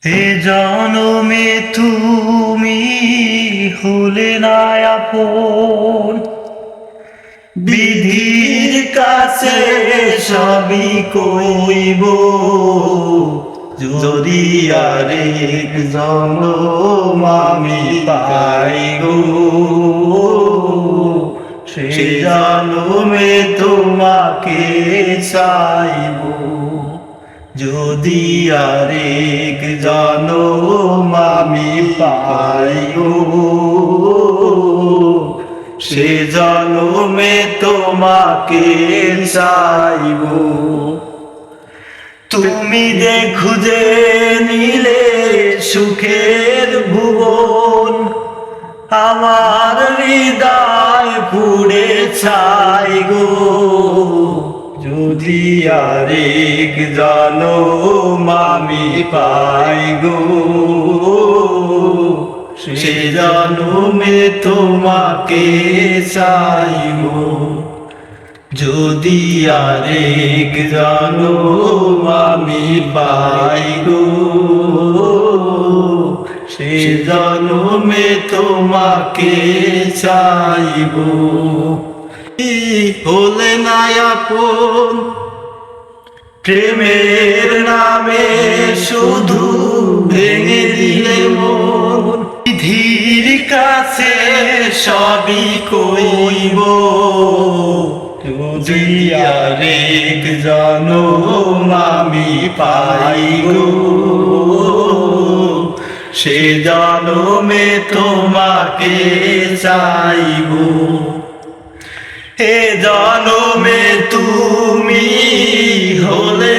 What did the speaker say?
হে জনমে তুমি হলে না আপন, বিধির কাছে সবই কইব। যদি আরেক জনম আমি পাই গো, সে জনমে তোমাকে চাইব। যদি আরেক জনম আমি পাই গো, সে জনমে তোমাকে চাইব। তুমি যে খুঁজে নিলে সুখের ভুবন, আমার হৃদয় পুড়ে ছাই গো। যদি আরেক জনম আমি পাই গো, সে জনমে তোমাকে চাইব। যদি আরেক জনম আমি পাই গো, সে জনমে তোমাকে চাইব। হলে না আপন, প্রেমের নামে শুধু ভেঙে দিলে মন। বিধির কাছে সবই কইব, যদি আরেক জনম আমি পাই গো, সে জনমে তোমাকে চাইব। হে জনমে তুমি হলে